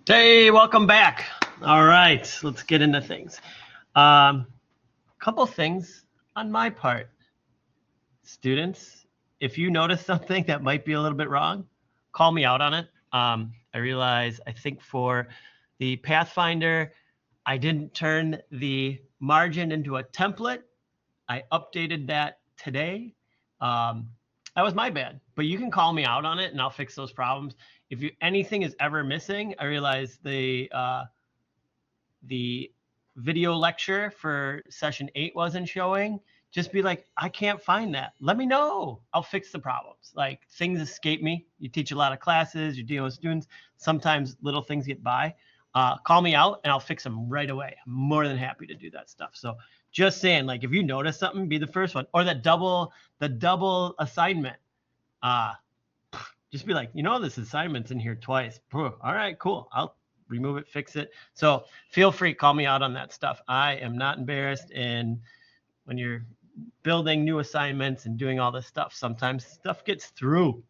Hey, welcome back. All right, let's get into things. Couple things on my part. Students, if you notice something that might be a little bit wrong, call me out on it. I realize, I think for the Pathfinder, I didn't turn the margin into a template. I updated that today. Um, that was my bad, but you can call me out on it and I'll fix those problems. If anything is ever missing, I realize the video lecture for session 8 wasn't showing. Just be like, I can't find that. Let me know. I'll fix the problems. Like, things escape me. You teach a lot of classes, you're dealing with students. Sometimes little things get by. Call me out and I'll fix them right away. I'm more than happy to do that stuff. So just saying, like, if you notice something, be the first one. Or the double assignment. Just be like, this assignment's in here twice. All right, cool. I'll remove it, fix it. So feel free, call me out on that stuff. I am not embarrassed. And when you're building new assignments and doing all this stuff, sometimes stuff gets through.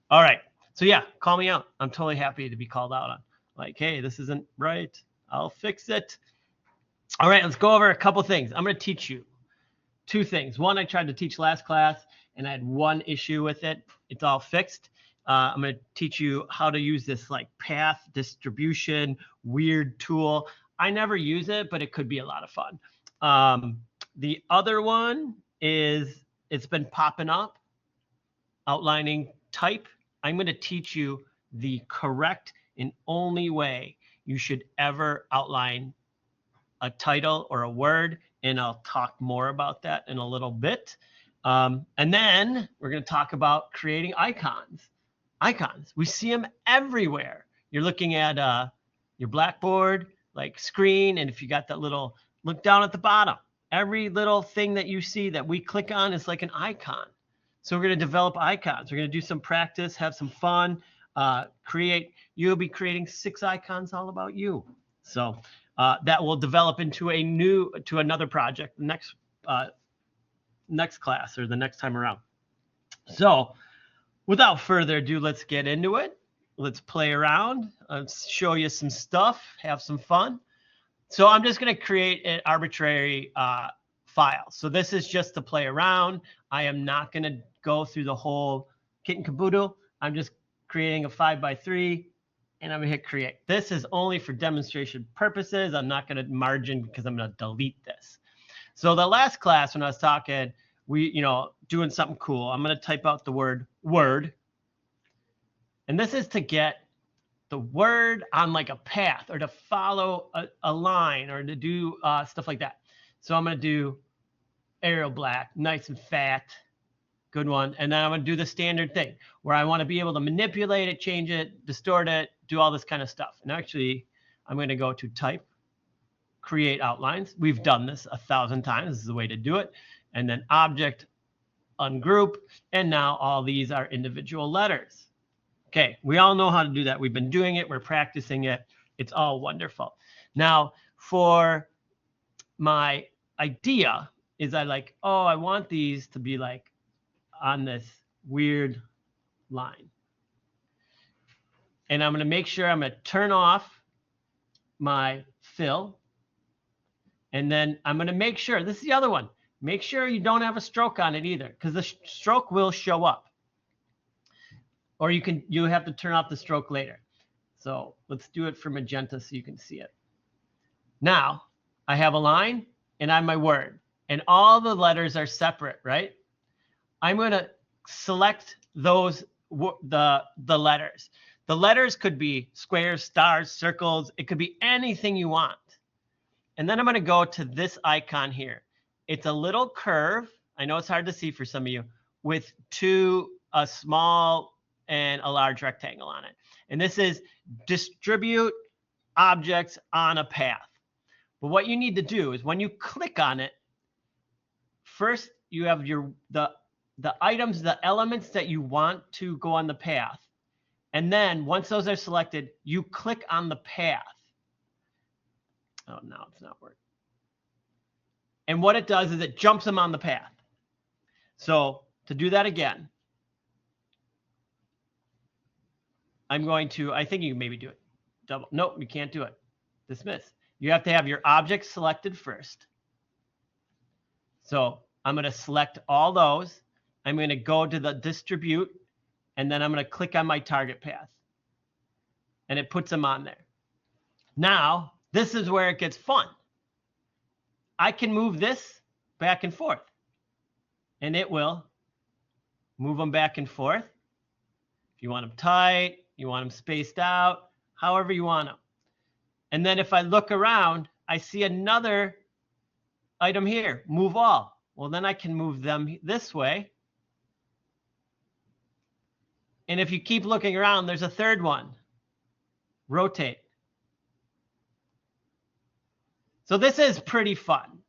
All right. So yeah, call me out. I'm totally happy to be called out on. Like, hey, this isn't right. I'll fix it. All right, let's go over a couple things. I'm going to teach you two things. One, I tried to teach last class and I had one issue with it. It's all fixed. I'm going to teach you how to use this like path distribution weird tool. I never use it, but it could be a lot of fun. The other one is, it's been popping up, outlining type. I'm going to teach you the correct and only way you should ever outline a title or a word, and I'll talk more about that in a little bit. And then we're going to talk about creating icons. We see them everywhere. You're looking at your Blackboard like screen, and if you got that little, look down at the bottom. Every little thing that you see that we click on is like an icon. So we're going to develop icons. We're going to do some practice, have some fun, you'll be creating 6 icons all about you. So that will develop into another project next class or the next time around. So without further ado, let's get into it. Let's play around. Let's show you some stuff, have some fun. So I'm just going to create an arbitrary file. So this is just to play around. I am not going to go through the whole kit and caboodle. I'm just creating a 5x3 and I'm going to hit create. This is only for demonstration purposes. I'm not going to margin because I'm going to delete this. So the last class when I was talking, doing something cool, I'm going to type out the word word. And this is to get the word on like a path or to follow a line or to do stuff like that. So I'm going to do Arial Black, nice and fat, good one. And then I'm going to do the standard thing where I want to be able to manipulate it, change it, distort it, do all this kind of stuff. And actually, I'm going to go to type, create outlines. We've done this 1,000 times. This is the way to do it. And then object, ungroup. And now all these are individual letters. Okay, we all know how to do that. We've been doing it. We're practicing it. It's all wonderful. Now, for my idea is I want these to be like on this weird line. And I'm going to make sure I'm going to turn off my fill. And then I'm going to make sure, this is the other one, make sure you don't have a stroke on it either, because the stroke will show up. Or you have to turn off the stroke later. So let's do it for magenta so you can see it. Now I have a line and I have my word and all the letters are separate, right? I'm going to select those, the letters. The letters could be squares, stars, circles. It could be anything you want. And then I'm going to go to this icon here. It's a little curve. I know it's hard to see for some of you, with a small and a large rectangle on it. And this is distribute objects on a path. But what you need to do is when you click on it, first you have the items, the elements that you want to go on the path. And then once those are selected, you click on the path. Oh, no, it's not working. And what it does is it jumps them on the path. So to do that again, I think you can maybe do it. double. Nope, you can't do it. Dismiss. You have to have your object selected first. So I'm going to select all those. I'm going to go to the distribute, and then I'm going to click on my target path. And it puts them on there. Now, this is where it gets fun. I can move this back and forth, and it will move them back and forth. If you want them tight, you want them spaced out, however you want them. And then if I look around, I see another item here, move all. Well, then I can move them this way. And if you keep looking around, there's a third one, rotate. So this is pretty fun.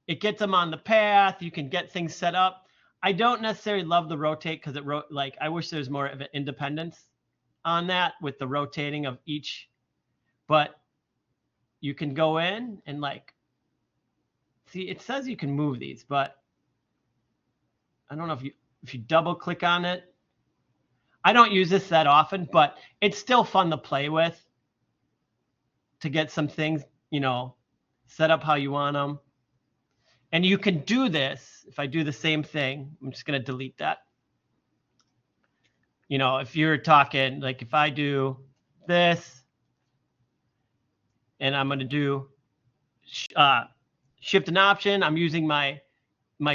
It gets them on the path. You can get things set up. I don't necessarily love the rotate because I wish there's more of an independence on that with the rotating of each. But you can go in and see, it says you can move these, but I don't know if you double click on it. I don't use this that often, but it's still fun to play with, to get some things, set up how you want them. And you can do this. If I do the same thing, I'm just going to delete that. If you're talking, like if I do this, and I'm going to do Shift and Option, I'm using my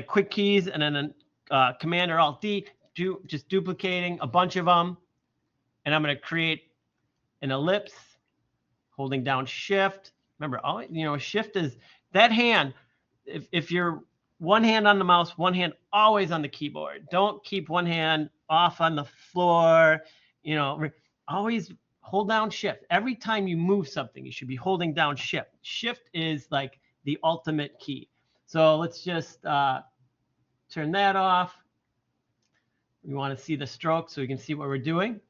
quick keys, and then Command or Alt D, just duplicating a bunch of them, and I'm going to create an ellipse, holding down Shift. Remember, Shift is that hand. If you're one hand on the mouse, one hand always on the keyboard. Don't keep one hand off on the floor. Always hold down Shift. Every time you move something, you should be holding down Shift. Shift is like the ultimate key. So let's just turn that off. We want to see the stroke so we can see what we're doing.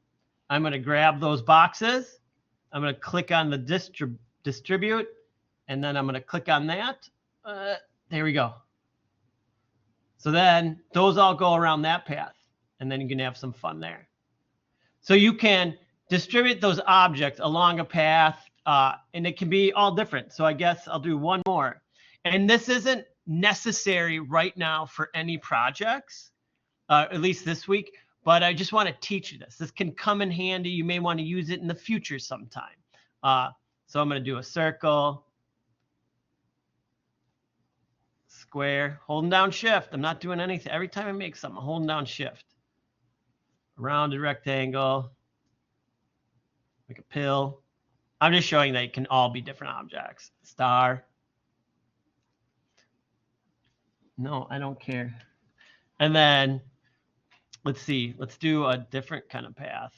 I'm going to grab those boxes. I'm going to click on the distribute, and then I'm going to click on that. There we go. So then those all go around that path, and then you can have some fun there. So you can distribute those objects along a path, and it can be all different. So I guess I'll do one more. And this isn't necessary right now for any projects, at least this week, but I just want to teach you this. This can come in handy. You may want to use it in the future sometime. So I'm going to do a circle, square, holding down Shift. I'm not doing anything. Every time I make something, I'm holding down Shift. A rounded rectangle, like a pill. I'm just showing that it can all be different objects. Star. No, I don't care. And then let's see. Let's do a different kind of path.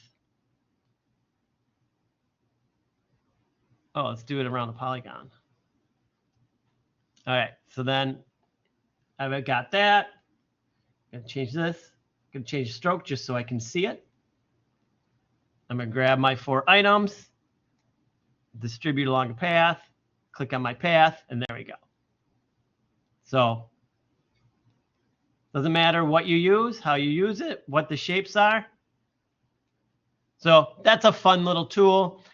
Oh, let's do it around the polygon. All right. So then I've got that. I'm going to change this. I'm going to change the stroke just so I can see it. I'm going to grab my 4 items, distribute along a path, click on my path, and there we go. So doesn't matter what you use, how you use it, what the shapes are. So that's a fun little tool.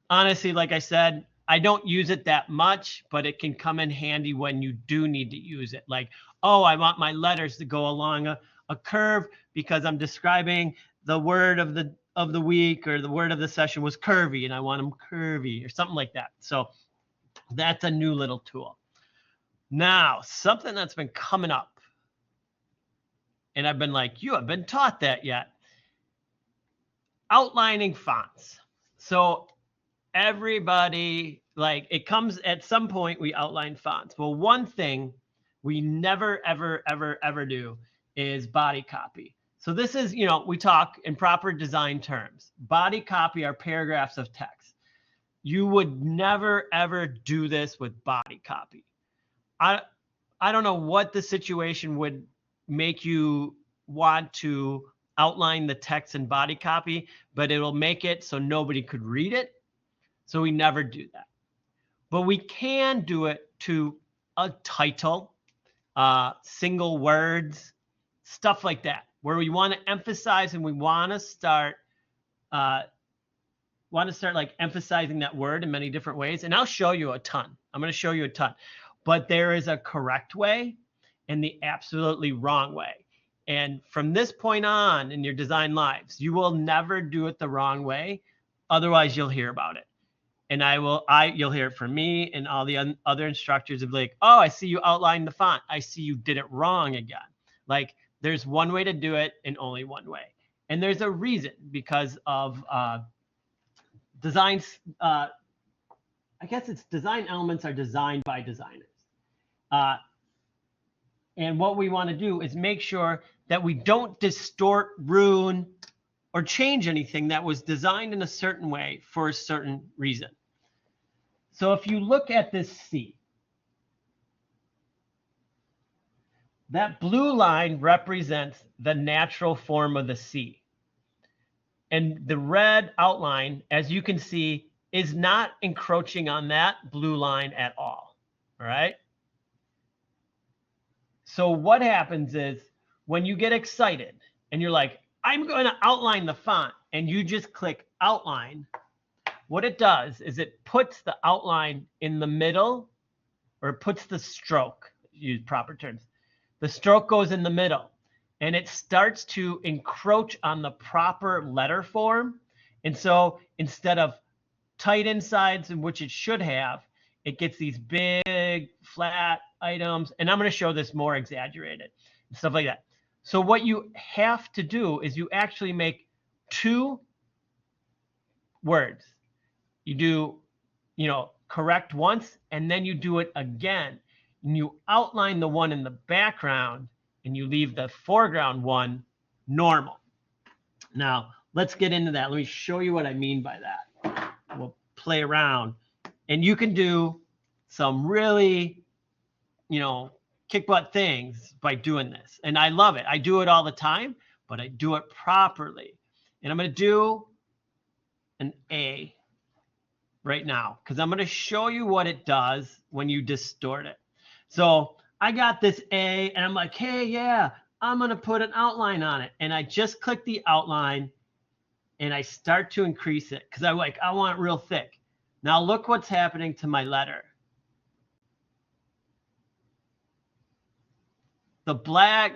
Honestly, like I said, I don't use it that much, but it can come in handy when you do need to use it. Like, oh, I want my letters to go along a curve because I'm describing the word of the week, or the word of the session was curvy, and I want them curvy or something like that. So that's a new little tool. Now, something that's been coming up, and I've been like, you have been taught that yet? Outlining fonts. So everybody, it comes at some point, we outline fonts. Well, one thing we never, ever, ever, ever do is body copy. So this is, we talk in proper design terms. Body copy are paragraphs of text. You would never, ever do this with body copy. I don't know what the situation would make you want to outline the text in body copy, but it'll make it so nobody could read it. So we never do that. But we can do it to a title, single words, stuff like that, where we want to emphasize and we want to start want to start like emphasizing that word in many different ways. And I'll show you a ton. I'm going to show you a ton. But there is a correct way and the absolutely wrong way. And from this point on in your design lives, you will never do it the wrong way. Otherwise, you'll hear about it. And you'll hear it from me and all the other instructors of like, oh, I see you outlined the font. I see you did it wrong again. Like there's one way to do it and only one way. And there's a reason because of designs. I guess it's design elements are designed by designers. And what we want to do is make sure that we don't distort, ruin, or change anything that was designed in a certain way for a certain reason. So if you look at this C, that blue line represents the natural form of the C. And the red outline, as you can see, is not encroaching on that blue line at all. All right? So what happens is when you get excited and you're like, I'm going to outline the font, and you just click outline, what it does is it puts the outline in the middle, or it puts the stroke, use proper terms. The stroke goes in the middle, and it starts to encroach on the proper letter form. And so instead of tight insides, in which it should have, it gets these big flat items. And I'm going to show this more exaggerated and stuff like that. So what you have to do is you actually make two words. You do, correct once, and then you do it again. And you outline the one in the background, and you leave the foreground one normal. Now, let's get into that. Let me show you what I mean by that. We'll play around. And you can do some really, kick butt things by doing this. And I love it. I do it all the time, but I do it properly. And I'm going to do an A right now because I'm going to show you what it does when you distort it. So I got this A and I'm like, hey, yeah, I'm going to put an outline on it. And I just click the outline and I start to increase it because I want it real thick. Now look what's happening to my letter. The black,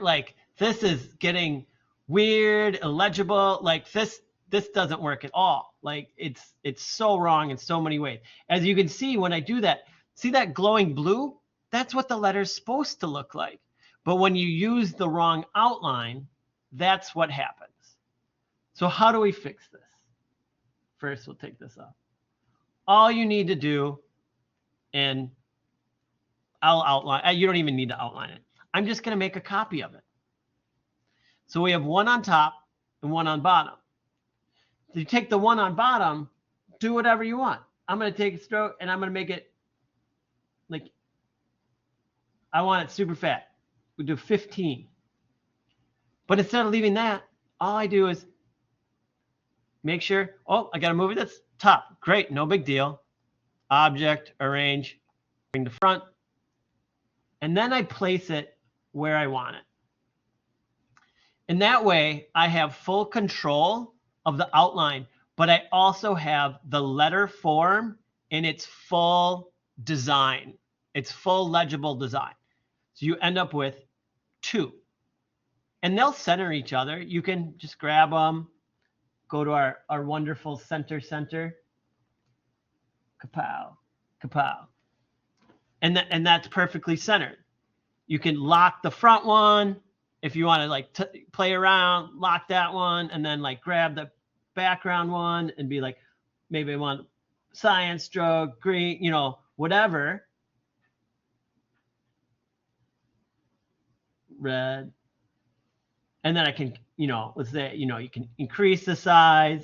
this is getting weird, illegible. This doesn't work at all. It's so wrong in so many ways. As you can see, when I do that, see that glowing blue? That's what the letter's supposed to look like. But when you use the wrong outline, that's what happens. So how do we fix this? First, we'll take this off. All you need to do, and I'll outline, you don't even need to outline it. I'm just going to make a copy of it. So we have one on top and one on bottom. So you take the one on bottom, do whatever you want. I'm going to take a stroke and I'm going to make it I want it super fat. We do 15. But instead of leaving that, all I do is make sure, I got to move it. That's top. Great. No big deal. Object, arrange, bring the front. And then I place it where I want it. And that way I have full control of the outline, but I also have the letter form in its full design, its full legible design. So you end up with two. And they'll center each other. You can just grab them, go to our wonderful center. Kapow, kapow. And that's perfectly centered. You can lock the front one if you want to play around, lock that one, and then grab the background one and be like, maybe I want cyan stroke, green, whatever. Red. And then I can, let's say, you can increase the size,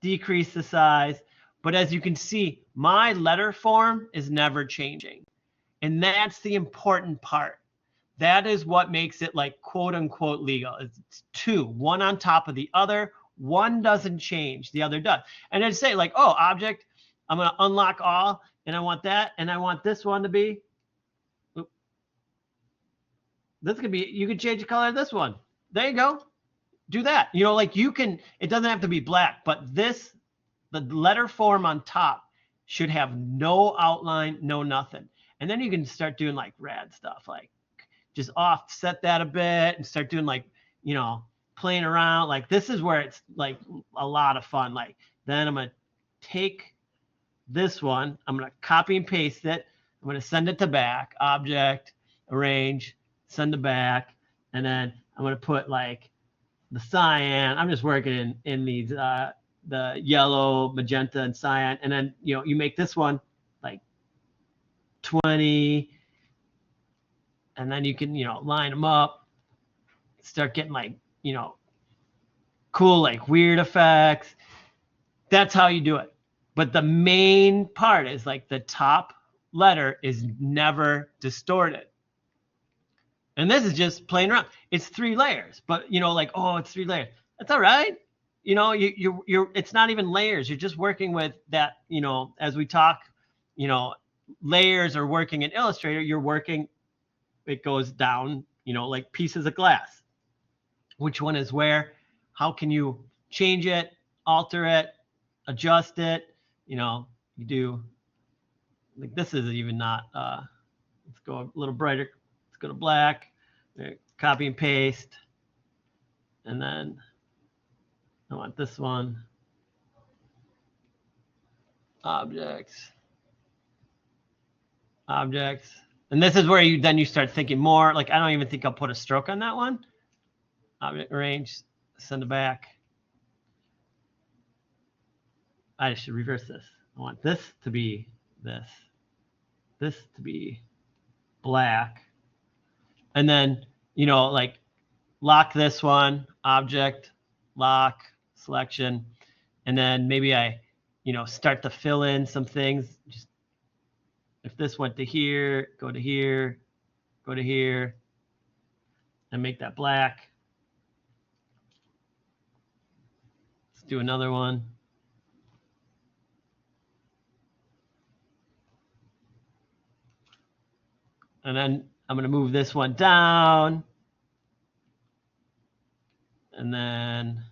decrease the size. But as you can see, my letter form is never changing. And that's the important part. That is what makes it quote unquote legal. It's two, one on top of the other. One doesn't change, the other does. And I'd say object, I'm going to unlock all, and I want that, and I want this one to be, this could be, you can change the color of this one. There you go. Do that. You can, it doesn't have to be black, but the the letter form on top should have no outline, no nothing. And then you can start doing like rad stuff, like just offset that a bit and start doing like, playing around. Like this is where it's like a lot of fun. Like then I'm going to take this one, I'm going to copy and paste it. I'm going to send it to back, object, arrange, send to back. And then I'm going to put like the cyan. I'm just working in these, the yellow, magenta, and cyan. And then, you make this one like 20. And then you can, line them up, start getting like, cool, like weird effects. That's how you do it. But the main part is like the top letter is never distorted. And this is just playing around. It's 3 layers, but like, oh, it's 3 layers. That's all right. You're it's not even layers. You're just working with that, as we talk, layers are working in Illustrator. You're working, it goes down, like pieces of glass. Which one is where? How can you change it, alter it, adjust it? You do, like this is even not, let's go a little brighter. Let's go to black, copy and paste. And then I want this one, objects. And this is where you start thinking more, like I don't even think I'll put a stroke on that one. Object, arrange, send it back. I should reverse this. I want this to be this to be black. And then, like lock this one, object, lock, selection. And then maybe I, start to fill in some things. Just if this went to here, go to here, go to here, and make that black. Let's do another one. And then I'm going to move this one down. And then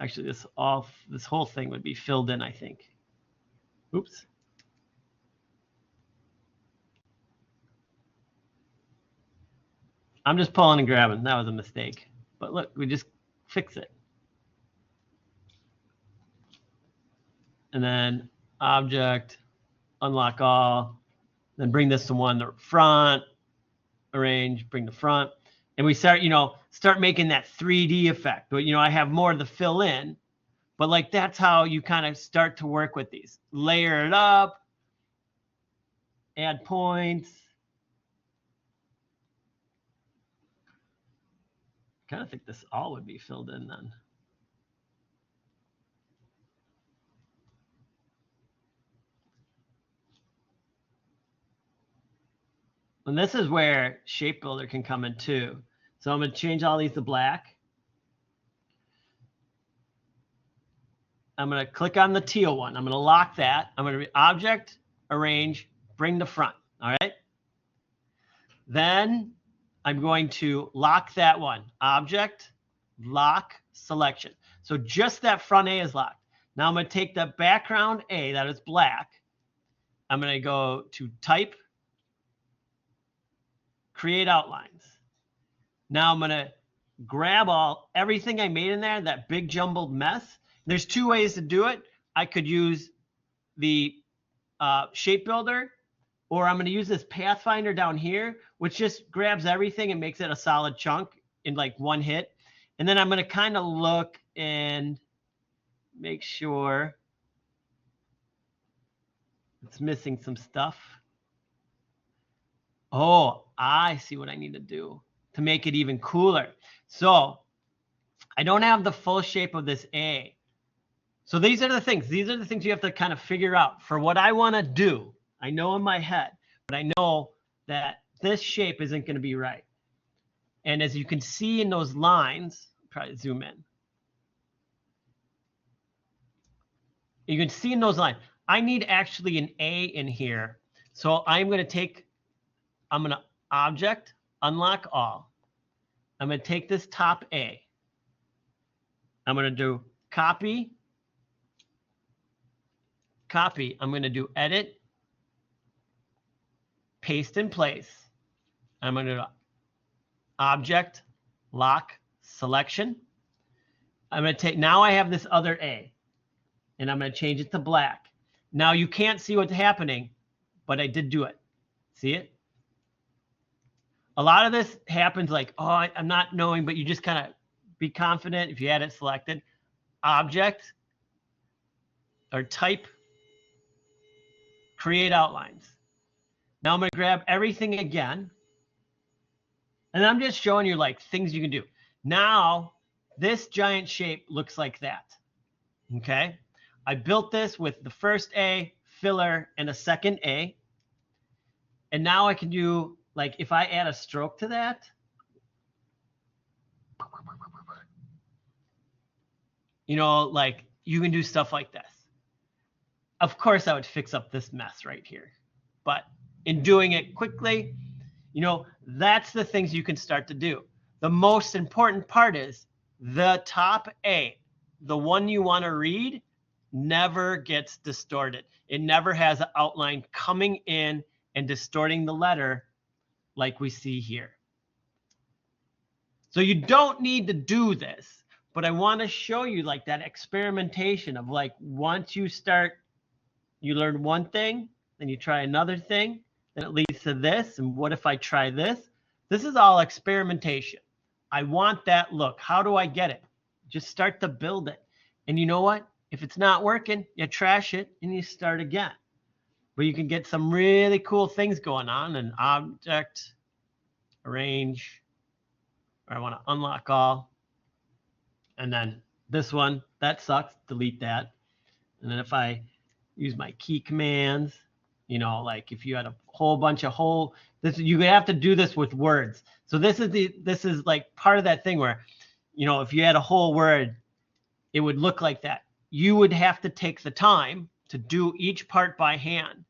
actually this whole thing would be filled in, I think. Oops. I'm just pulling and grabbing. That was a mistake. But look, we just fix it. And then object, unlock all. Then bring this to one, the front, arrange, bring the front. And we start, start making that 3D effect. But, I have more of the fill in. But like that's how you kind of start to work with these. Layer it up, add points. I kind of think this all would be filled in then. And this is where Shape Builder can come in too. So I'm going to change all these to black. I'm going to click on the teal one. I'm going to lock that. I'm going to be object, arrange, bring the front. All right. Then I'm going to lock that one. Object, lock, selection. So just that front A is locked. Now I'm going to take the background A that is black. I'm going to go to type, create outlines. Now I'm going to grab everything I made in there, that big jumbled mess. There's 2 ways to do it. I could use the Shape Builder, or I'm going to use this Pathfinder down here, which just grabs everything and makes it a solid chunk in like one hit. And then I'm going to kind of look and make sure it's missing some stuff. Oh, I see what I need to do to make it even cooler. So I don't have the full shape of this A. So these are the things. These are the things you have to kind of figure out. For what I want to do, I know in my head, but I know that this shape isn't going to be right. And as you can see in those lines, probably zoom in. You can see in those lines, I need actually an A in here. So I'm going to object, unlock all. I'm going to take this top A. I'm going to do copy, copy. I'm going to do edit, paste in place. I'm going to do object, lock, selection. I'm going to take, now I have this other A, and I'm going to change it to black. Now you can't see what's happening, but I did do it. See it? A lot of this happens like, oh, I'm not knowing, but you just kind of be confident if you had it selected. Object or type, create outlines. Now I'm going to grab everything again. And I'm just showing you like things you can do. Now, this giant shape looks like that. Okay? I built this with the first A, filler, and a second A. And now I can do, like, if I add a stroke to that, you know, like, you can do stuff like this. Of course, I would fix up this mess right here. But in doing it quickly, you know, that's the things you can start to do. The most important part is the top A, the one you want to read, never gets distorted. It never has an outline coming in and distorting the letter like we see here. So you don't need to do this, but I want to show you like that experimentation of like once you start, you learn one thing, then you try another thing, then it leads to this. And what if I try this? This is all experimentation. I want that look. How do I get it? Just start to build it. And you know what? If it's not working, you trash it and you start again. But you can get some really cool things going on. An object, arrange, or I want to unlock all. And then this one, that sucks, delete that. And then if I use my key commands, you know, like if you had a whole bunch of this, you have to do this with words. So this is like part of that thing where, you know, if you had a whole word, it would look like that. You would have to take the time to do each part by hand.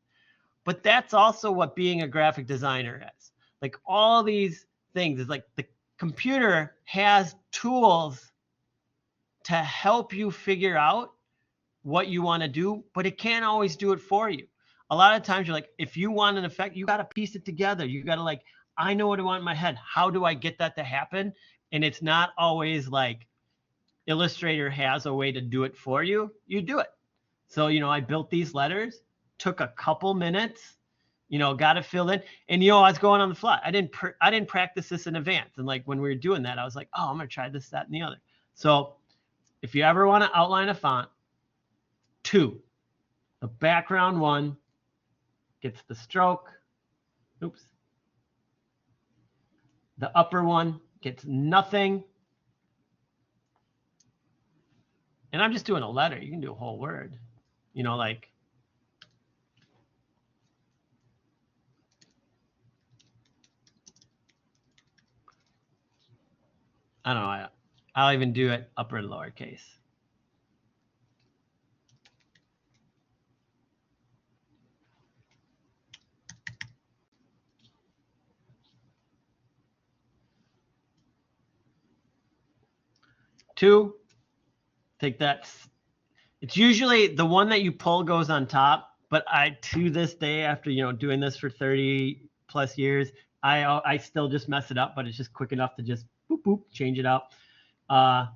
But that's also what being a graphic designer is. Like all these things is like the computer has tools to help you figure out what you want to do, but it can't always do it for you. A lot of times you're like, if you want an effect, you got to piece it together. You got to like, I know what I want in my head. How do I get that to happen? And it's not always like Illustrator has a way to do it for you. You do it. So, you know, I built these letters, took a couple minutes, you know, got it filled in. And, you know, I was going on the fly. I didn't practice this in advance. And like when we were doing that, I was like, oh, I'm going to try this, that, and the other. So if you ever want to outline a font, 2, the background one gets the stroke. Oops. The upper one gets nothing. And I'm just doing a letter. You can do a whole word. You know, like, I don't know. I'll even do it upper and lowercase. Two, take that. It's usually the one that you pull goes on top, but to this day, after, you know, doing this for 30 plus years, I still just mess it up, but it's just quick enough to just boop, boop, change it out. That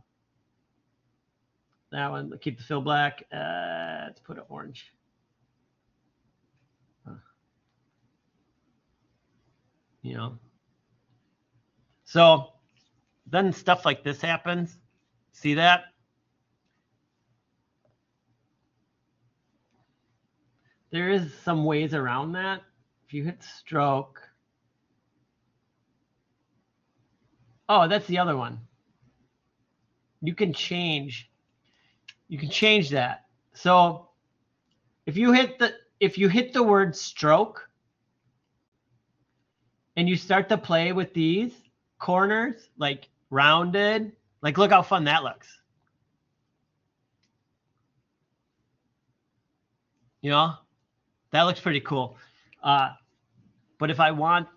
one, keep the fill black. Let's put it orange. You know. So then stuff like this happens. See that? There is some ways around that. If you hit stroke. Oh, that's the other one. You can change that. So if you hit the word stroke and you start to play with these corners, like rounded, like look how fun that looks. You know, that looks pretty cool. But if I want,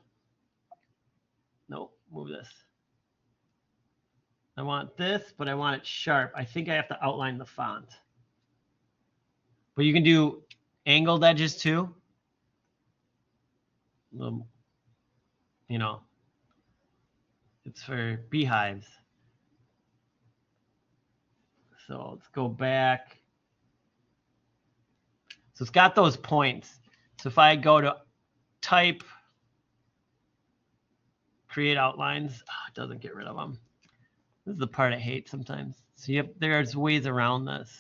no, move this. I want this, but I want it sharp. I think I have to outline the font. But you can do angled edges too. You know, it's for beehives. So let's go back. So it's got those points. So if I go to type, create outlines, it doesn't get rid of them. This is the part I hate sometimes. So there's ways around this.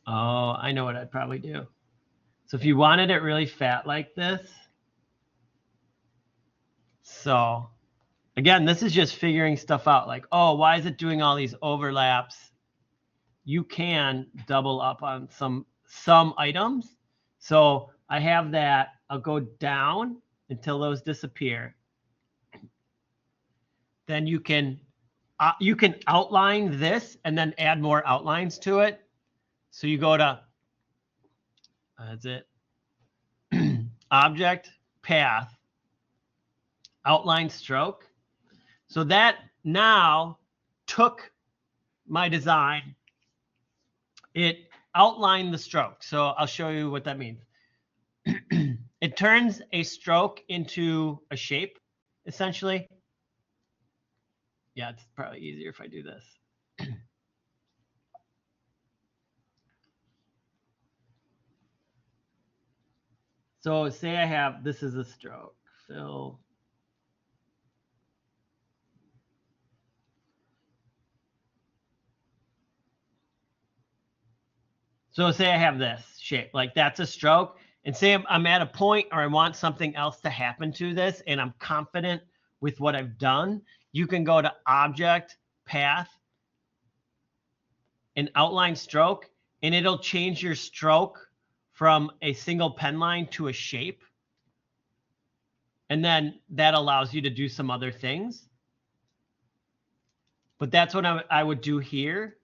Oh, I know what I'd probably do. So if you wanted it really fat like this, so again, this is just figuring stuff out. Like, oh, why is it doing all these overlaps? You can double up on some items. So I have that. I'll go down until those disappear. Then you can outline this and then add more outlines to it. So you go to, that's it, object, path, outline stroke. So that now took my design, it outlined the stroke. So I'll show you what that means. It turns a stroke into a shape, essentially. Yeah, it's probably easier if I do this. So say I have, this is a stroke, fill. So say I have this shape, like that's a stroke. And say I'm at a point or I want something else to happen to this and I'm confident with what I've done, you can go to object, path, and outline stroke, and it'll change your stroke from a single pen line to a shape. And then that allows you to do some other things. But that's what I would do here,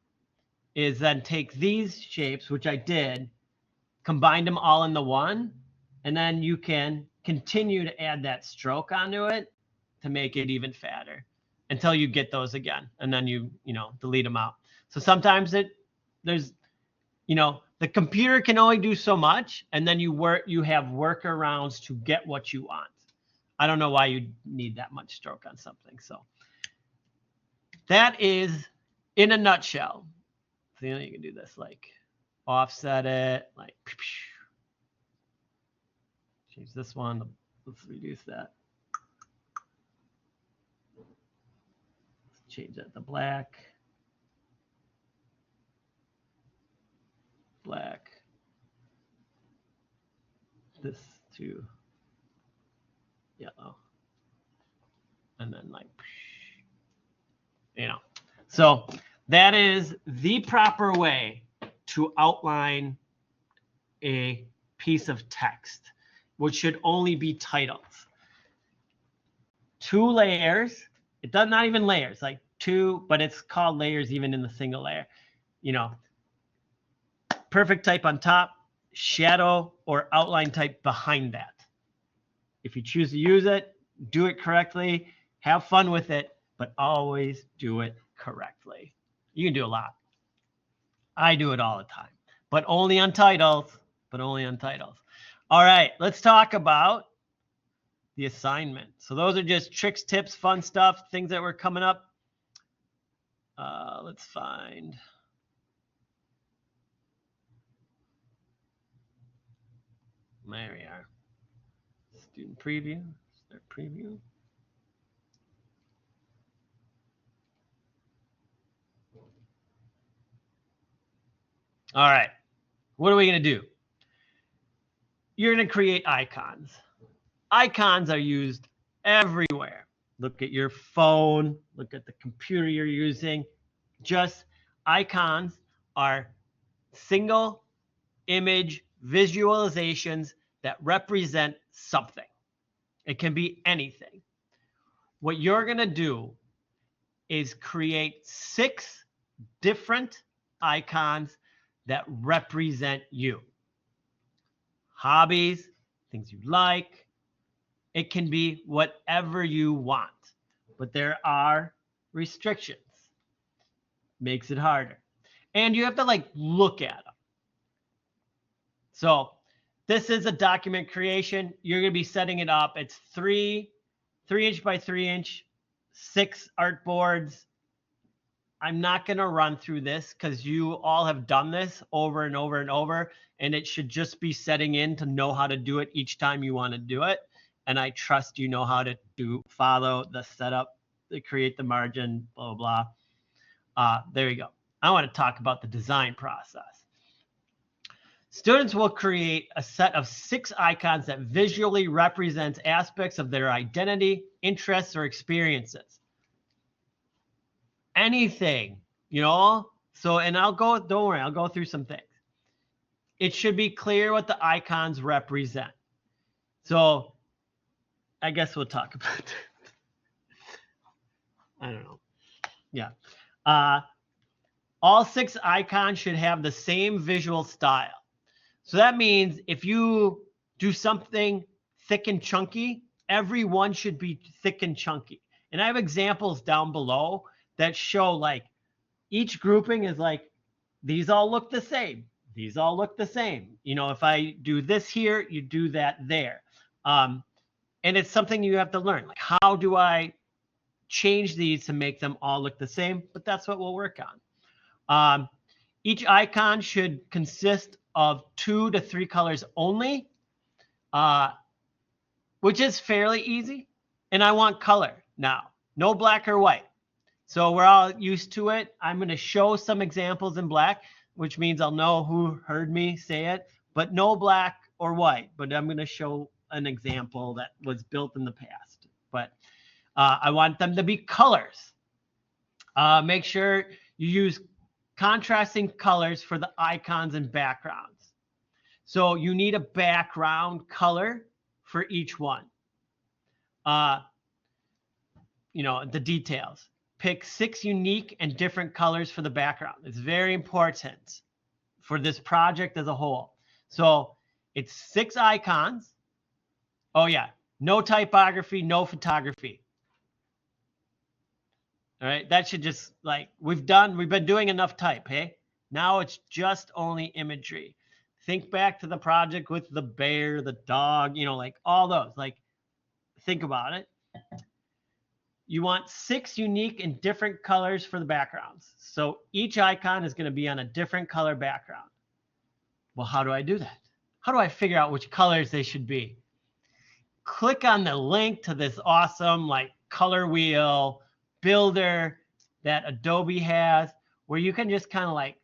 is then take these shapes, which I did, combine them all into one, and then you can continue to add that stroke onto it to make it even fatter until you get those again, and then you delete them out. So sometimes there's the computer can only do so much, and then you have workarounds to get what you want. I don't know why you need that much stroke on something. So that is in a nutshell. So you can do this, like offset it, like change this one. Let's reduce that. Let's change that to black. Black. This to yellow. And then like, So that is the proper way to outline a piece of text, which should only be titles. 2 layers. It does not even layers, like 2, but it's called layers even in the single layer. Perfect type on top, shadow or outline type behind that. If you choose to use it, do it correctly, have fun with it, but always do it correctly. You can do a lot. I do it all the time, but only on titles, All right, let's talk about the assignment. So those are just tricks, tips, fun stuff, things that were coming up. Let's find. There we are. Student preview, start preview. All right, what are we going to do? You're going to create icons. Icons are used everywhere. Look at your phone, look at the computer you're using. Just icons are single image visualizations that represent something. It can be anything. What you're going to do is create 6 different icons that represent you. Hobbies, things you like. It can be whatever you want, but there are restrictions. Makes it harder. And you have to like look at them. So this is a document creation. You're going to be setting it up. It's 3-inch by 3-inch, 6 artboards. I'm not going to run through this because you all have done this over and over and over, and it should just be setting in to know how to do it each time you want to do it. And I trust you know how to follow the setup, to create the margin, blah, blah, blah. There you go. I want to talk about the design process. Students will create a set of 6 icons that visually represents aspects of their identity, interests, or experiences. Anything, you know? So, and don't worry, I'll go through some things. It should be clear what the icons represent. So, I guess we'll talk about it. I don't know. Yeah. All 6 icons should have the same visual style. So that means if you do something thick and chunky, every one should be thick and chunky. And I have examples down below that show like each grouping is like, these all look the same. These all look the same. You know, if I do this here, you do that there. And it's something you have to learn. Like, how do I change these to make them all look the same? But that's what we'll work on. Each icon should consist of 2 to 3 colors only, which is fairly easy. And I want color now, no black or white. So we're all used to it. I'm going to show some examples in black, which means I'll know who heard me say it, but no black or white. But I'm going to show an example that was built in the past. But I want them to be colors. Make sure you use contrasting colors for the icons and backgrounds. So you need a background color for each one. You know, the details. Pick 6 unique and different colors for the background. It's very important for this project as a whole. So it's 6 icons. Oh yeah, no typography, no photography. All right, that should just like, we've been doing enough type, hey? Now it's just only imagery. Think back to the project with the bear, the dog, you know, like all those, like think about it. You want 6 unique and different colors for the backgrounds. So each icon is going to be on a different color background. Well, how do I do that? How do I figure out which colors they should be? Click on the link to this awesome like color wheel builder that Adobe has, where you can just kind of like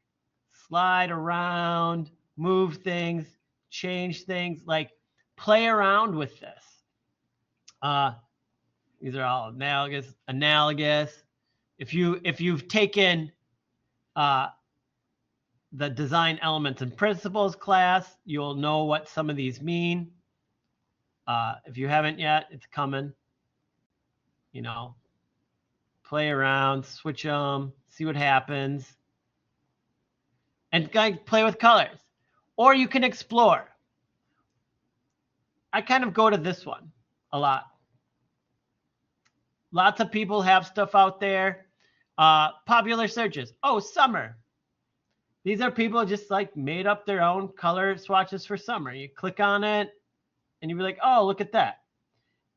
slide around, move things, change things, like play around with this. These are all analogous. If you've taken the design elements and principles class, you'll know what some of these mean. If you haven't yet, it's coming. You know, play around, switch them, see what happens, and play with colors. Or you can explore. I kind of go to this one a lot. Lots of people have stuff out there. Popular searches. Oh, summer. These are people just like made up their own color swatches for summer. You click on it and you'll be like, oh, look at that.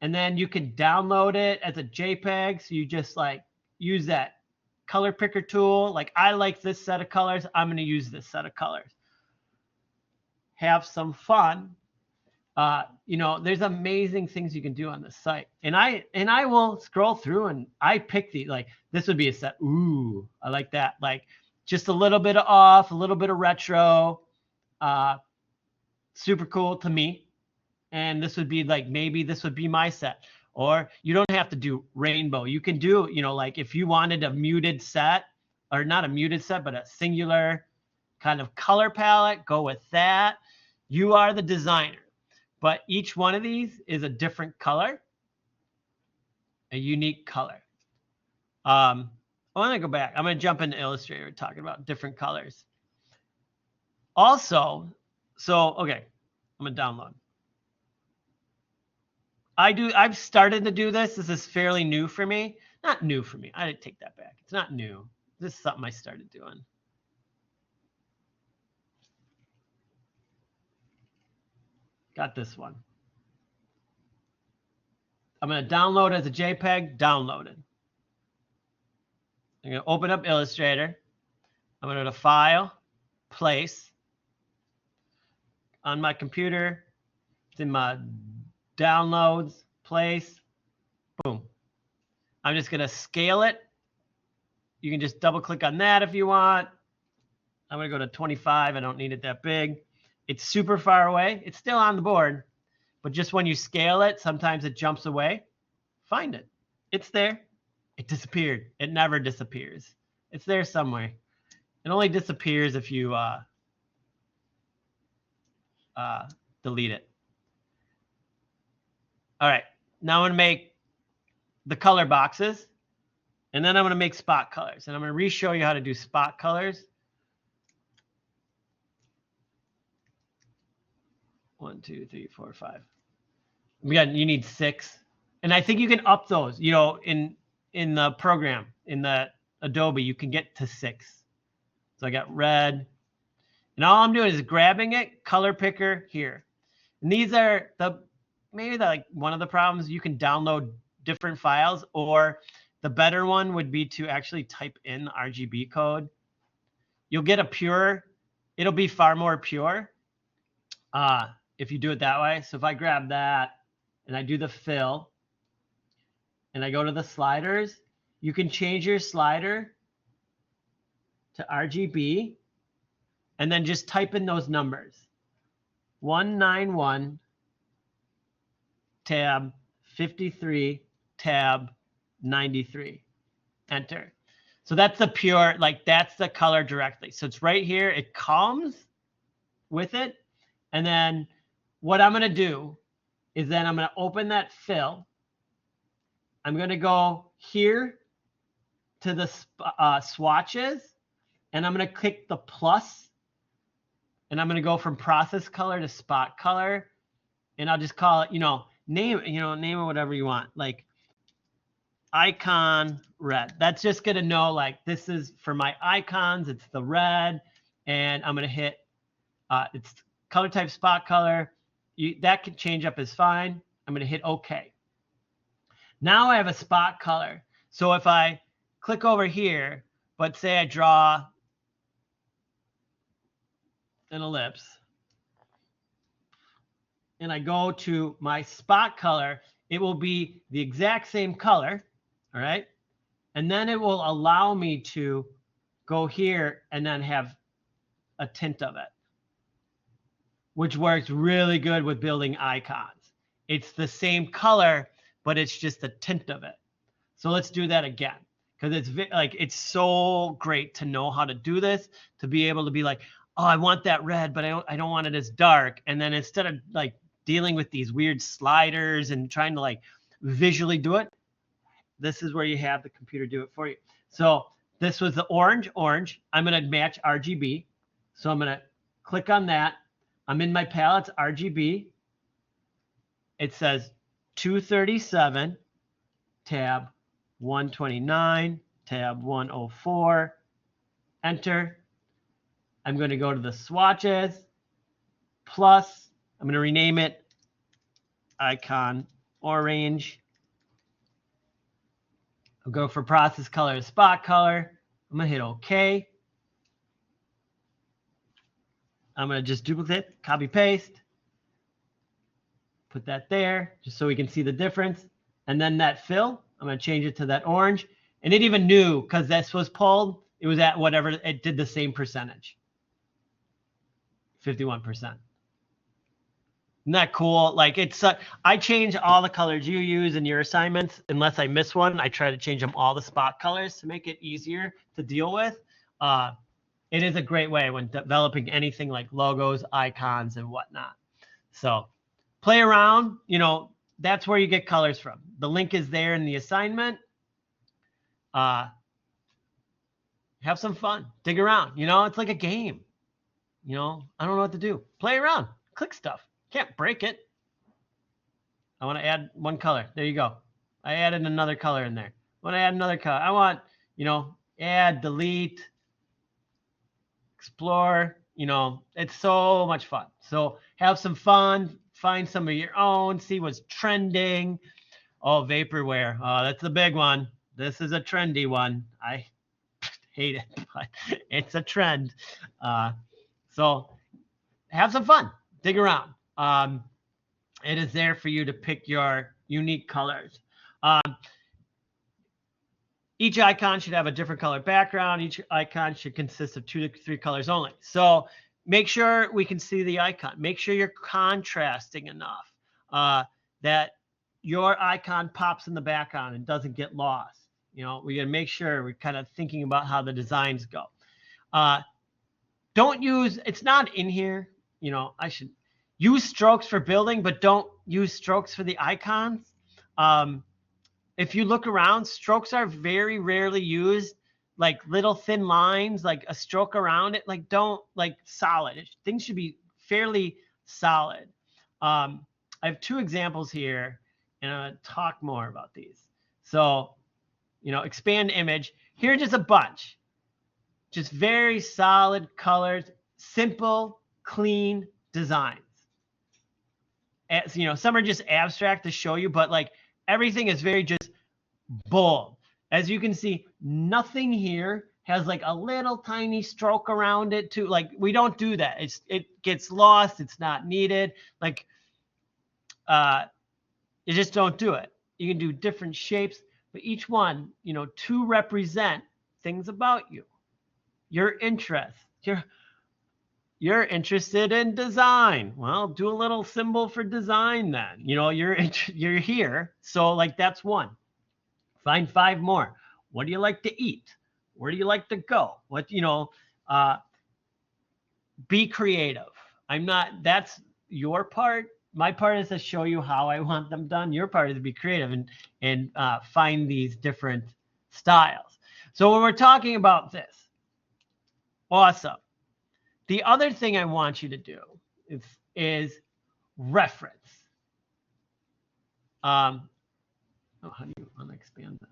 And then you can download it as a JPEG. So you just like use that color picker tool. Like, I like this set of colors. I'm going to use this set of colors. Have some fun. You know, there's amazing things you can do on the site. And I will scroll through and I pick these, like this would be a set. Ooh, I like that. Like just a little bit of off, a little bit of retro, super cool to me. And this would be like, maybe this would be my set. Or you don't have to do rainbow. You can do, you know, like if you wanted a muted set, or not a muted set, but a singular kind of color palette, go with that. You are the designer. But each one of these is a different color, a unique color. I'm going to go back. I'm going to jump into Illustrator talking about different colors. Also, so, okay, I'm going to download. I've started to do this. This is fairly new for me. Not new for me. I didn't take that back. It's not new. This is something I started doing. Got this one. I'm going to download as a JPEG, downloaded. I'm going to open up Illustrator. I'm going to go to File, Place. On my computer, it's in my Downloads, Place, boom. I'm just going to scale it. You can just double click on that if you want. I'm going to go to 25. I don't need it that big. It's super far away. It's still on the board, but just when you scale it, sometimes it jumps away. Find it. It's there. It disappeared. It never disappears. It's there somewhere. It only disappears if you delete it. All right. Now I'm going to make the color boxes, and then I'm going to make spot colors. And I'm going to re-show you how to do spot colors. 1, 2, 3, 4, 5. Again, you need 6. And I think you can up those, you know, in the program, in the Adobe, you can get to 6. So I got red. And all I'm doing is grabbing it, color picker here. And these are maybe like one of the problems. You can download different files, or the better one would be to actually type in the RGB code. You'll get a pure, it'll be far more pure if you do it that way. So if I grab that and I do the fill and I go to the sliders, you can change your slider to RGB and then just type in those numbers. 191 tab 53 tab 93. Enter. So that's the pure, like that's the color directly. So it's right here. It comes with it. And then what I'm going to do is then I'm going to open that fill. I'm going to go here to the swatches, and I'm going to click the plus, and I'm going to go from process color to spot color, and I'll just call it, name it whatever you want, like icon red. That's just going to know, like, this is for my icons, it's the red, and I'm going to hit it's color type spot color. That can change up is fine. I'm going to hit OK. Now I have a spot color. So if I click over here, but say I draw an ellipse, and I go to my spot color, it will be the exact same color, all right? And then it will allow me to go here and then have a tint of it, which works really good with building icons. It's the same color, but it's just a tint of it. So let's do that again, because it's so great to know how to do this, to be able to be like, oh, I want that red, but I don't want it as dark. And then instead of like dealing with these weird sliders and trying to like visually do it, this is where you have the computer do it for you. So this was the orange. I'm going to match RGB. So I'm going to click on that. I'm in my palettes, RGB. It says 237, tab 129, tab 104, enter. I'm going to go to the swatches, plus, I'm going to rename it icon orange. I'll go for process color, spot color. I'm going to hit OK. I'm going to just duplicate, copy, paste. Put that there just so we can see the difference. And then that fill, I'm going to change it to that orange. And it even knew, because this was pulled, it was at whatever, it did the same percentage. 51%. Isn't that cool? Like I change all the colors you use in your assignments. Unless I miss one, I try to change them all the spot colors to make it easier to deal with. It is a great way when developing anything like logos, icons, and whatnot. So play around, that's where you get colors from. The link is there in the assignment. Have some fun, dig around, it's like a game. I don't know what to do. Play around, click stuff. Can't break it. I want to add one color. There you go. I added another color in there. I want to add another color. I want, add, delete, explore. It's so much fun. So have some fun. Find some of your own. See what's trending. Oh, vaporware. Oh, that's the big one. This is a trendy one. I hate it, but it's a trend. So have some fun. Dig around. It is there for you to pick your unique colors. Each icon should have a different color background. Each icon should consist of 2 to 3 colors only. So make sure we can see the icon. Make sure you're contrasting enough that your icon pops in the background and doesn't get lost. We got to make sure we're kind of thinking about how the designs go. Don't use, it's not in here. I should use strokes for building, but don't use strokes for the icons. If you look around, strokes are very rarely used, like little thin lines, like a stroke around it, solid. Things should be fairly solid. I have 2 examples here, and I'm going to talk more about these. So, expand image. Here are just a bunch. Just very solid colors, simple, clean designs. As, some are just abstract to show you, but everything is very just bold. As you can see, nothing here has a little tiny stroke around it too. We don't do that. It gets lost. It's not needed. You just don't do it. You can do different shapes, but each one, to represent things about you, your interests. You're interested in design. Well, do a little symbol for design then. You're here. So that's one. Find 5 more. What do you like to eat? Where do you like to go? Be creative. That's your part. My part is to show you how I want them done. Your part is to be creative and find these different styles. So when we're talking about this, awesome. The other thing I want you to do is reference. How do you unexpand this?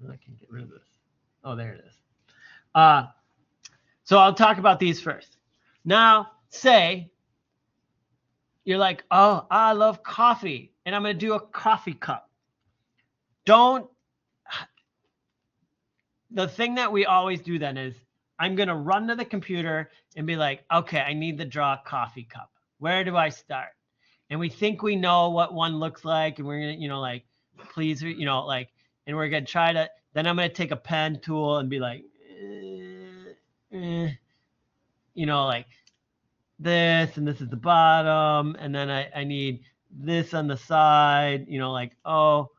I can get rid of this. Oh, there it is. So I'll talk about these first. Now, say you're like, oh, I love coffee, and I'm going to do a coffee cup. The thing that we always do then is I'm going to run to the computer and be like, okay, I need to draw a coffee cup. Where do I start? And we think we know what one looks like, and we're going to, please, and we're going to try to, then I'm going to take a pen tool and be like, this, and this is the bottom, and then I need this on the side, oh,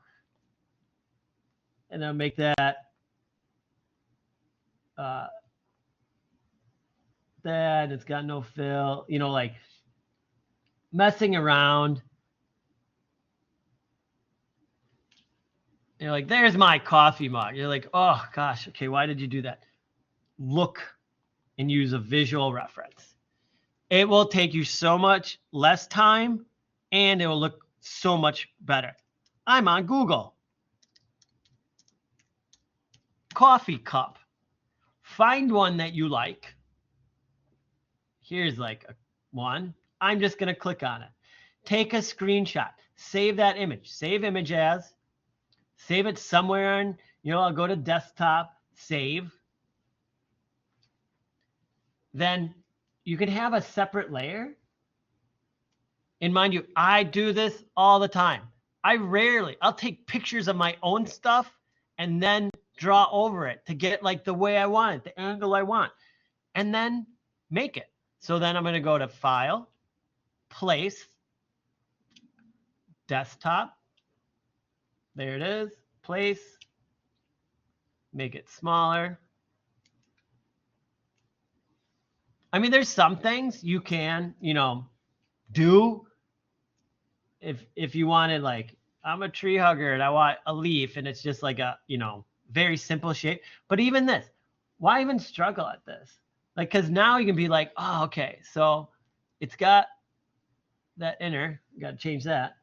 and I'll make that that it's got no fill, messing around. You're like, there's my coffee mug. You're like, oh gosh, okay, why did you do that? Look and use a visual reference. It will take you so much less time, and it will look so much better. I'm on Google. Coffee cup. Find one that you like. Here's one. I'm just going to click on it. Take a screenshot. Save that image. Save image as. Save it somewhere on, I'll go to desktop, save. Then you can have a separate layer. And mind you, I do this all the time. I'll take pictures of my own stuff and then draw over it to get the way I want it, the angle I want, and then make it. So then I'm going to go to File, Place, Desktop. There it is, Place, make it smaller. There's some things you can, do if you wanted I'm a tree hugger and I want a leaf, and it's just like a, very simple shape. But even this, why even struggle at this? Like, because now you can be like, oh, okay, so it's got that inner, got to change that.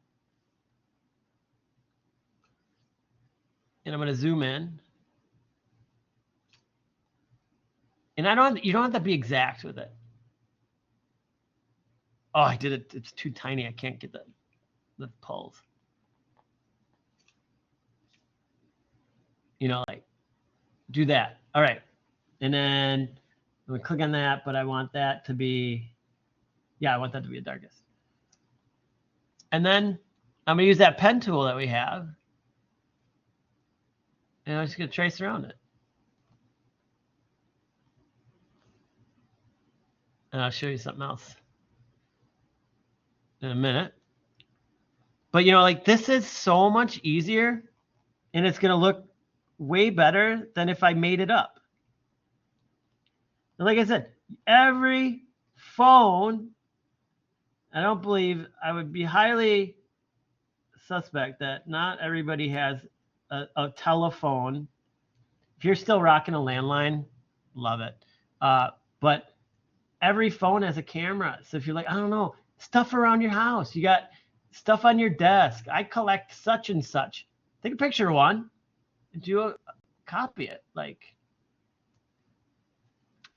And I'm going to zoom in. And you don't have to be exact with it. Oh, I did it. It's too tiny. I can't get the pulls. Like do that. All right. And then I'm going to click on that, but I want that to be, I want that to be the darkest. And then I'm going to use that pen tool that we have. And I'm just going to trace around it. And I'll show you something else in a minute. But like this is so much easier, and it's going to look way better than if I made it up. And like I said, every phone, I don't believe, I would be highly suspect that not everybody has a telephone. If you're still rocking a landline, love it. But every phone has a camera. So if you're like, I don't know, stuff around your house, you got stuff on your desk. I collect such and such. Take a picture of one and copy it.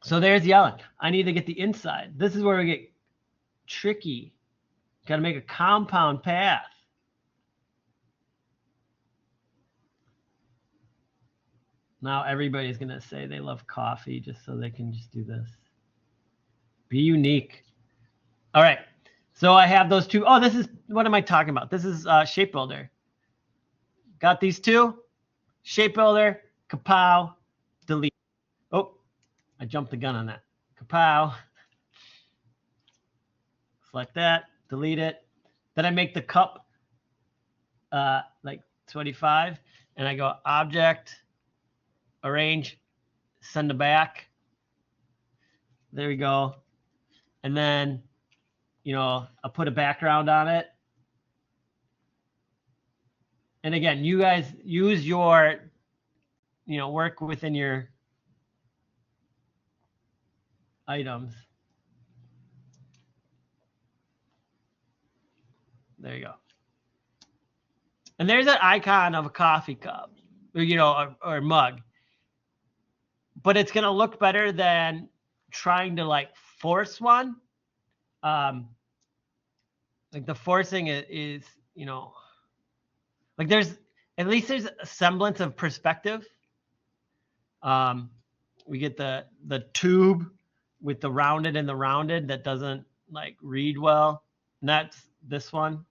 So there's yelling. I need to get the inside. This is where we get tricky. Got to make a compound path. Now everybody's going to say they love coffee just so they can just do this. Be unique. All right. So I have those two. Oh, what am I talking about? This is Shape Builder. Got these two. Shape Builder, kapow, delete. Oh, I jumped the gun on that. Kapow. Select that, delete it. Then I make the cup like 25, and I go Object, Arrange, Send to Back. There we go. And then, I'll put a background on it. And again, you guys use your, work within your items. There you go. And there's an icon of a coffee cup, or a mug. But it's going to look better than trying to force one. The forcing is, there's at least there's a semblance of perspective. We get the tube with the rounded and the rounded that doesn't read well. And that's this one.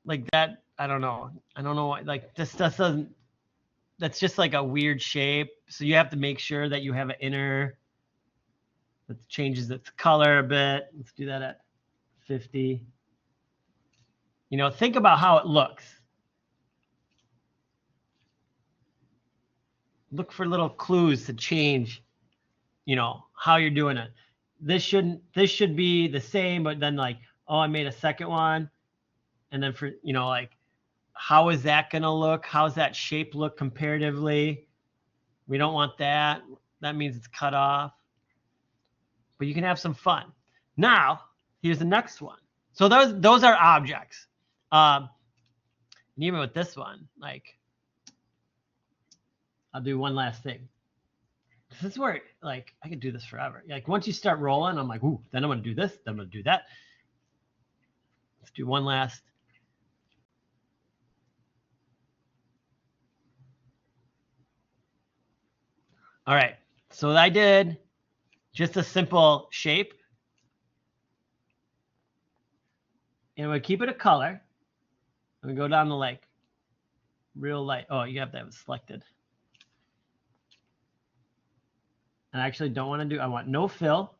Like that, I don't know why, this doesn't, that's just a weird shape. So you have to make sure that you have an inner that changes its color a bit. Let's do that at 50. Think about how it looks. Look for little clues to change, how you're doing it. This should be the same, but then oh, I made a second one. And then for, how is that going to look? How's that shape look comparatively? We don't want that. That means it's cut off. But you can have some fun. Now, here's the next one. So those are objects. And even with this one, I'll do one last thing. This is where, I could do this forever. Once you start rolling, I'm like, ooh, then I'm going to do this. Then I'm going to do that. Let's do one last. All right, so I did just a simple shape. And we keep it a color. And we go down to real light. Oh, you have to have it selected. And I actually don't want to I want no fill.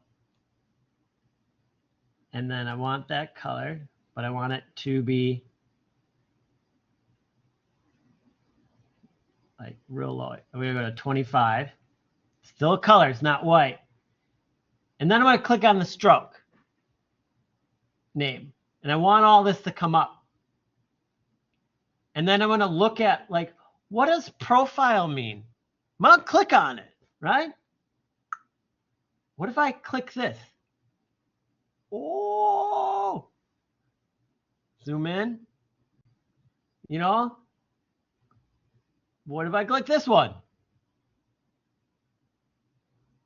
And then I want that color, but I want it to be like real low. I'm going to go to 25. Still color, it's not white. And then I'm going to click on the stroke name. And I want all this to come up. And then I'm going to look at, like, what does profile mean? I'm going to click on it, right? What if I click this? Oh, zoom in. You know, what if I click this one?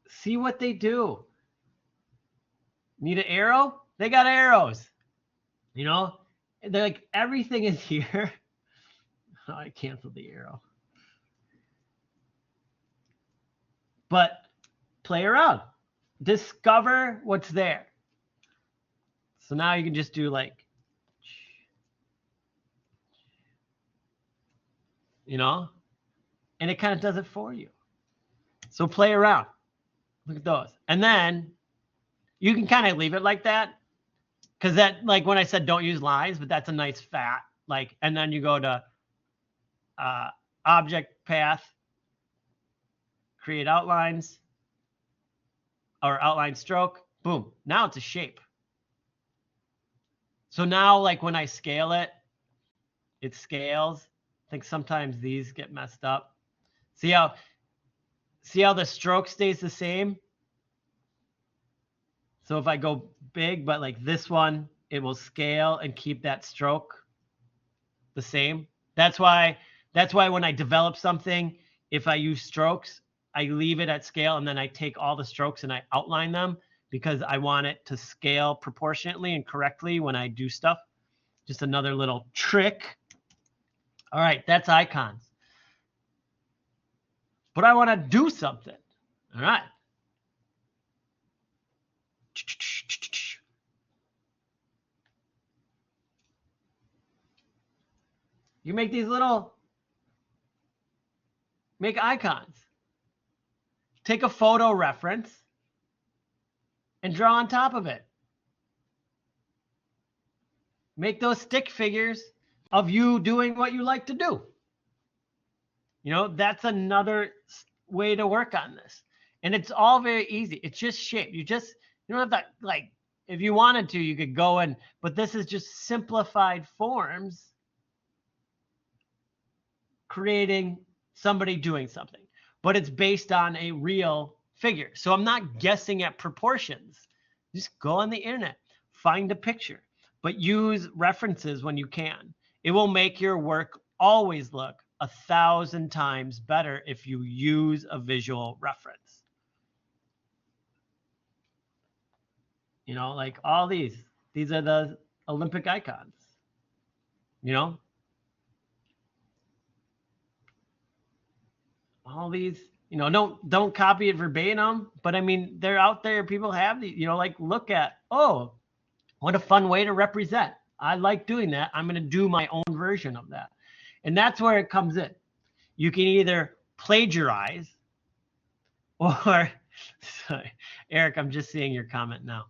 See what they do. Need an arrow? They got arrows. You know, they're like, everything is here. Oh, I canceled the arrow. But play around. Discover what's there. So now you can just do like, you know, and it kind of does it for you. So play around. Look at those. And then you can kind of leave it like that. Because that, like when I said don't use lines, but that's a nice fat. Like, and then you go to object path, create outlines, or outline stroke. Boom. Now it's a shape. So now, like when I scale it, it scales. I think sometimes these get messed up. See how the stroke stays the same? So if I go big, but like this one, it will scale and keep that stroke the same. That's why when I develop something, if I use strokes, I leave it at scale and then I take all the strokes and I outline them because I want it to scale proportionately and correctly when I do stuff. Just another little trick. All right, that's icons. But I want to do something. All right. You make these make icons. Take a photo reference and draw on top of it. Make those stick figures of you doing what you like to do. You know, that's another way to work on this. And it's all very easy. It's just shape. You don't have to, like, if you wanted to, you could go in, but this is just simplified forms creating somebody doing something, but it's based on a real figure. So I'm not guessing at proportions. Just go on the internet, find a picture, but use references when you can. It will make your work always look 1,000 times better if you use a visual reference. You know, like all these are the Olympic icons, you know, all these, you know, don't copy it verbatim, but I mean, they're out there. People have these, you know, like look at, oh, what a fun way to represent. I like doing that. I'm going to do my own version of that. And that's where it comes in. You can either plagiarize or, sorry, Eric, I'm just seeing your comment now.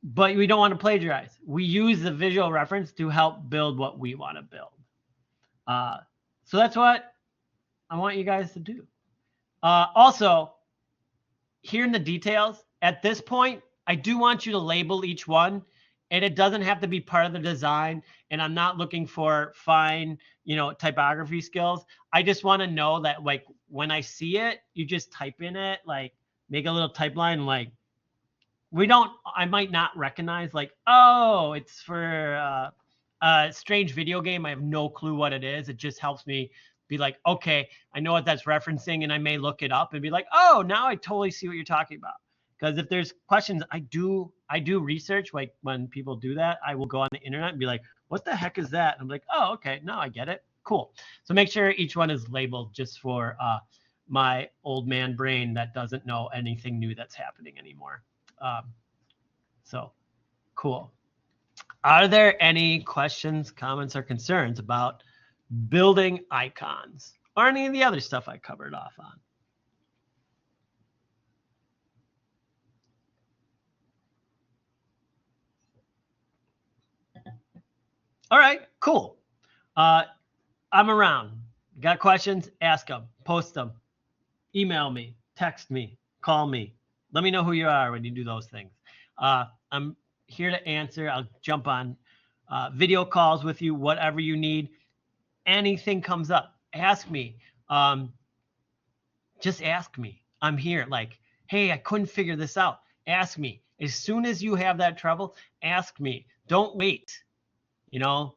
But we don't want to plagiarize. We use the visual reference to help build what we want to build. So that's what I want you guys to do. Also, here in the details, at this point, I do want you to label each one, and it doesn't have to be part of the design. And I'm not looking for fine, you know, typography skills. I just want to know that, like, when I see it, you just type in it, like, make a little type line, like, I might not recognize, like, oh, it's for a strange video game. I have no clue what it is. It just helps me be like, okay, I know what that's referencing, and I may look it up and be like, oh, now I totally see what you're talking about. Because if there's questions, I do research. Like when people do that, I will go on the internet and be like, what the heck is that? And I'm like, oh, okay, now I get it. Cool. So make sure each one is labeled just for my old man brain that doesn't know anything new that's happening anymore. So cool. Are there any questions, comments, or concerns about building icons or any of the other stuff I covered off on? All right, cool. I'm around. Got questions? Ask them, post them, email me, text me, call me. Let me know who you are when you do those things. I'm here to answer. I'll jump on video calls with you, whatever you need. Anything comes up, ask me. Just ask me. I'm here. Like, hey, I couldn't figure this out. Ask me. As soon as you have that trouble, ask me. Don't wait. You know,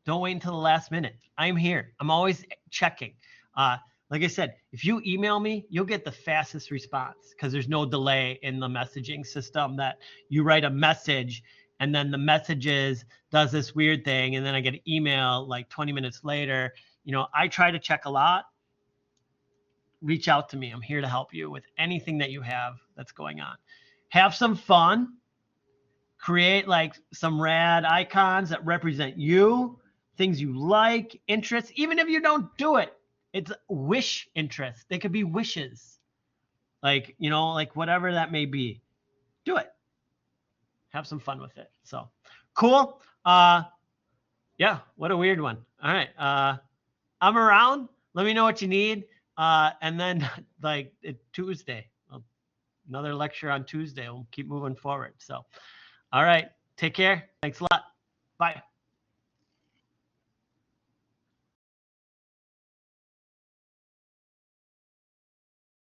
don't wait until the last minute. I'm here. I'm always checking. Like I said, if you email me, you'll get the fastest response because there's no delay in the messaging system that you write a message and then the messages does this weird thing. And then I get an email like 20 minutes later. You know, I try to check a lot. Reach out to me. I'm here to help you with anything that you have that's going on. Have some fun. Create like some rad icons that represent you, things you like, interests. Even if you don't do it, it's wish interests. They could be wishes. Like, you know, like whatever that may be. Do it. Have some fun with it. So cool. Yeah, what a weird one. All right. I'm around. Let me know what you need. And then like Tuesday, another lecture on Tuesday. We'll keep moving forward. So, all right. Take care. Thanks a lot. Bye.